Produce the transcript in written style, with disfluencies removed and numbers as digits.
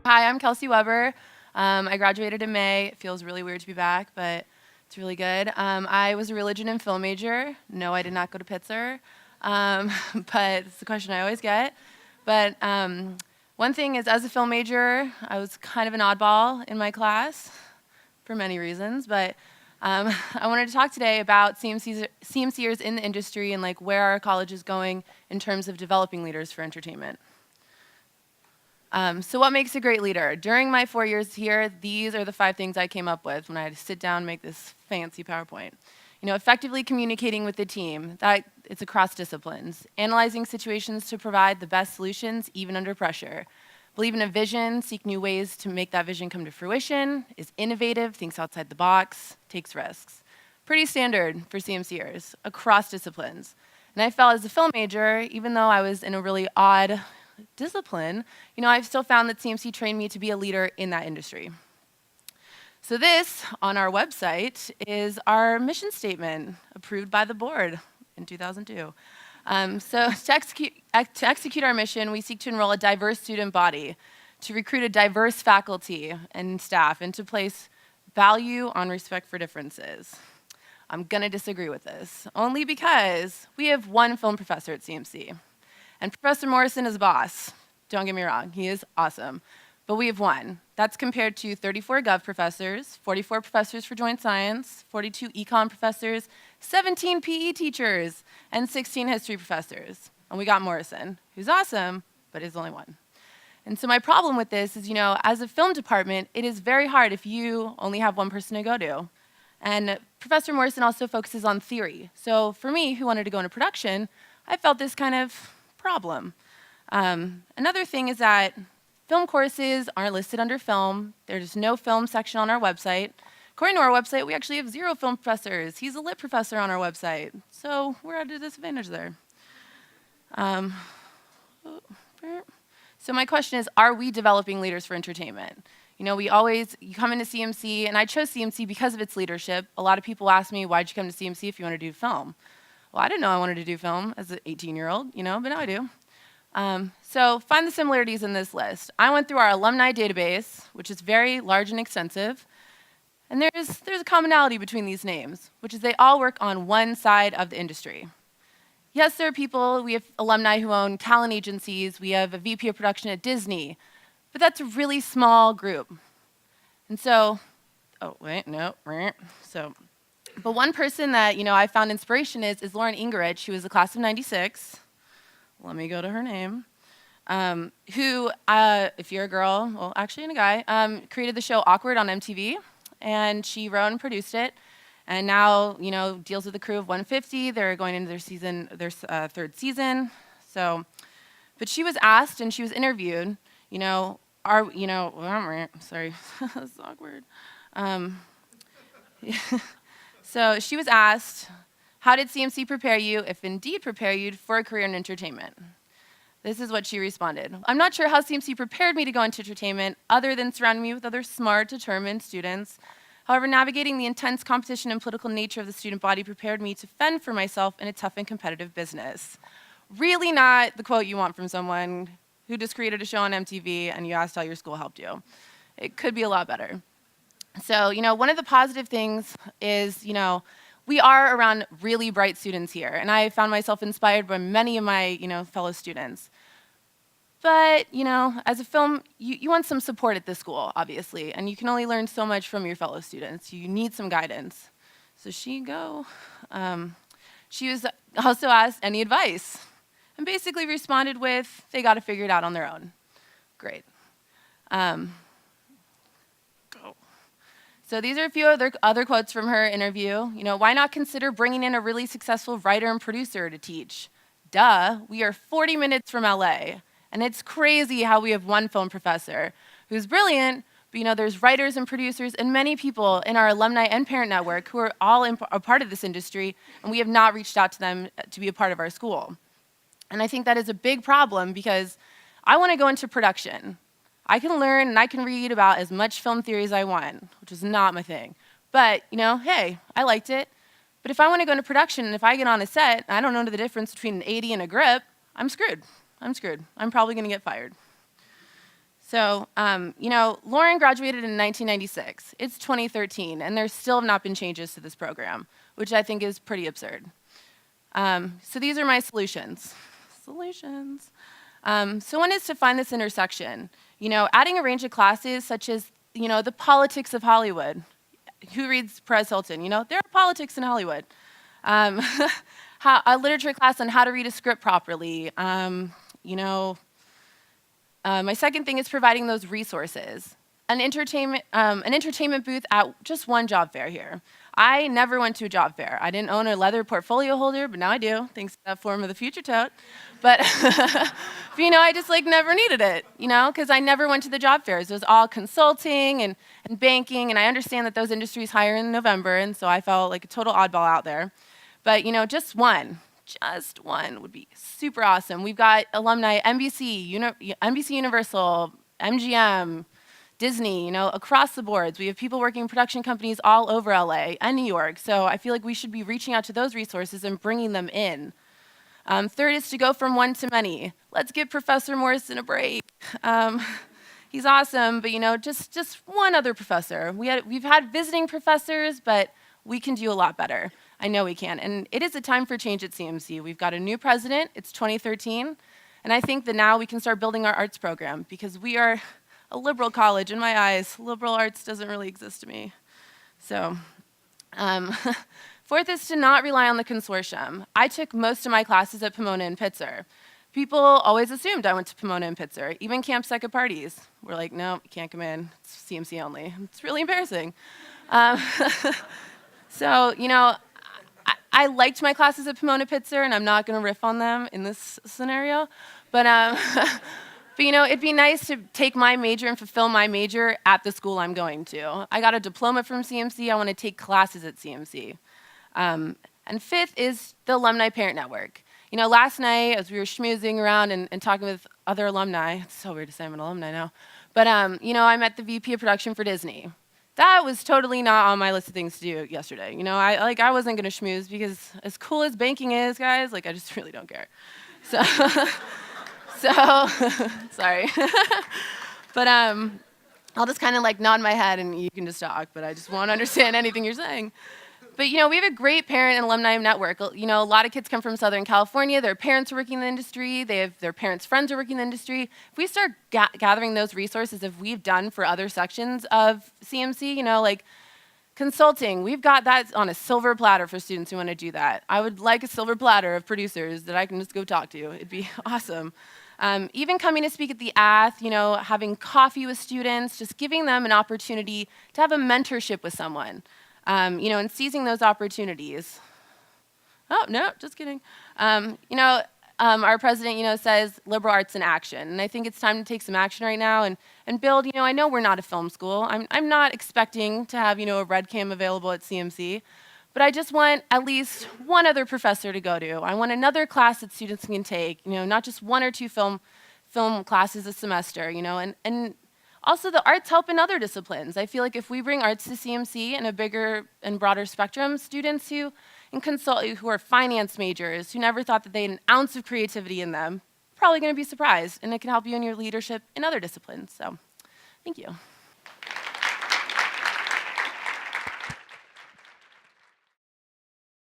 Hi, I'm Kelsey Weber. I graduated in May. It feels really weird to be back, but it's really good. I was a religion and film major. No, I did not go to Pitzer, but it's the question I always get. But one thing is, as a film major, I was kind of an oddball in my class for many reasons, but I wanted to talk today about CMCers in the industry and like where our college is going in terms of developing leaders for entertainment. So what makes a great leader? During my 4 years here, these are the 5 things I came up with when I had to sit down and make this fancy PowerPoint. Effectively communicating with the team, that it's across disciplines. Analyzing situations to provide the best solutions, even under pressure. Believe in a vision, seek new ways to make that vision come to fruition, is innovative, thinks outside the box, takes risks. Pretty standard for CMCers, across disciplines. And I felt as a film major, even though I was in a really odd discipline, I've still found that CMC trained me to be a leader in that industry. So this, on our website, is our mission statement approved by the board in 2002. So to execute our mission, we seek to enroll a diverse student body, to recruit a diverse faculty and staff, and to place value on respect for differences. I'm gonna disagree with this, only because we have one film professor at CMC. And Professor Morrison is a boss. Don't get me wrong, he is awesome. But we have one. That's compared to 34 Gov professors, 44 professors for joint science, 42 econ professors, 17 PE teachers, and 16 history professors. And we got Morrison, who's awesome, but is only one. And so my problem with this is, as a film department, it is very hard if you only have one person to go to. And Professor Morrison also focuses on theory. So for me, who wanted to go into production, I felt this kind of problem. Another thing is that film courses aren't listed under film. There's no film section on our website. According to our website, we actually have 0 film professors. He's a lit professor on our website. So we're at a disadvantage there. So my question is, are we developing leaders for entertainment? You come into CMC, and I chose CMC because of its leadership. A lot of people ask me, why'd you come to CMC if you want to do film? Well, I didn't know I wanted to do film as an 18-year-old, but now I do. So find the similarities in this list. I went through our alumni database, which is very large and extensive, and there's a commonality between these names, which is they all work on one side of the industry. Yes, there are people, we have alumni who own talent agencies, we have a VP of production at Disney, but that's a really small group. And so, but one person that, I found inspiration is Lauren Ingerich, who was the class of 96. Let me go to her name. Who, if you're a girl, well, actually and a guy, created the show Awkward on MTV, and she wrote and produced it, and now, deals with the crew of 150. They're going into their 3rd season. So, but she was asked and she was interviewed, sorry, that's awkward. So she was asked, how did CMC prepare you, if indeed prepare you, for a career in entertainment? This is what she responded. I'm not sure how CMC prepared me to go into entertainment other than surrounding me with other smart, determined students. However, navigating the intense competition and political nature of the student body prepared me to fend for myself in a tough and competitive business. Really not the quote you want from someone who just created a show on MTV and you asked how your school helped you. It could be a lot better. So, one of the positive things is, we are around really bright students here, and I found myself inspired by many of my, fellow students. But, as a film, you want some support at this school, obviously, and you can only learn so much from your fellow students. You need some guidance. So she was also asked any advice, and basically responded with, they got to figure it out on their own. Great. So these are a few other quotes from her interview. Why not consider bringing in a really successful writer and producer to teach? Duh, we are 40 minutes from LA. And it's crazy how we have one film professor who's brilliant, but there's writers and producers and many people in our alumni and parent network who are all a part of this industry, and we have not reached out to them to be a part of our school. And I think that is a big problem because I want to go into production. I can learn and I can read about as much film theory as I want, which is not my thing. But, hey, I liked it. But if I want to go into production and if I get on a set and I don't know the difference between an 80 and a grip, I'm screwed. I'm probably going to get fired. So, Lauren graduated in 1996. It's 2013, and there still have not been changes to this program, which I think is pretty absurd. So these are my solutions. So one is to find this intersection. Adding a range of classes such as, the politics of Hollywood. Who reads Perez Hilton? There are politics in Hollywood. A literature class on how to read a script properly. My second thing is providing those resources. An entertainment booth at just one job fair here. I never went to a job fair. I didn't own a leather portfolio holder, but now I do, thanks to that form of the future tote. But, I just never needed it, because I never went to the job fairs. It was all consulting and banking, and I understand that those industries hire in November, and so I felt like a total oddball out there. But, just one would be super awesome. We've got alumni, NBC Universal, MGM, Disney, across the boards. We have people working in production companies all over LA and New York. So I feel like we should be reaching out to those resources and bringing them in. Third is to go from one to many. Let's give Professor Morrison a break. He's awesome, but just one other professor. We've had visiting professors, but we can do a lot better. I know we can. And it is a time for change at CMC. We've got a new president. It's 2013. And I think that now we can start building our arts program because we are a liberal college. In my eyes, liberal arts doesn't really exist to me. So, fourth is to not rely on the consortium. I took most of my classes at Pomona and Pitzer. People always assumed I went to Pomona and Pitzer. Even Camp Sec at parties. We're like, no, you can't come in. It's CMC only. It's really embarrassing. So, I liked my classes at Pomona Pitzer, and I'm not going to riff on them in this scenario. But, it'd be nice to take my major and fulfill my major at the school I'm going to. I got a diploma from CMC. I want to take classes at CMC. And fifth is the Alumni Parent Network. Last night, as we were schmoozing around and talking with other alumni, it's so weird to say I'm an alumni now, but, I met the VP of production for Disney. That was totally not on my list of things to do yesterday. I wasn't going to schmooze because as cool as banking is, guys, I just really don't care. So, sorry. But I'll just kind of nod my head and you can just talk, but I just won't understand anything you're saying. But, we have a great parent and alumni network. A lot of kids come from Southern California. Their parents are working in the industry. Their parents' friends are working in the industry. If we start gathering those resources, as we've done for other sections of CMC, consulting, we've got that on a silver platter for students who want to do that. I would like a silver platter of producers that I can just go talk to. It'd be awesome. Even coming to speak at the ATH, having coffee with students, just giving them an opportunity to have a mentorship with someone. And seizing those opportunities. Oh, no, just kidding. Our president, says liberal arts in action. And I think it's time to take some action right now and build, I know we're not a film school. I'm not expecting to have, a red cam available at CMC. But I just want at least one other professor to go to. I want another class that students can take, not just one or two film classes a semester, and also, the arts help in other disciplines. I feel like if we bring arts to CMC in a bigger and broader spectrum, students who are finance majors, who never thought that they had an ounce of creativity in them, probably going to be surprised, and it can help you in your leadership in other disciplines. So, thank you.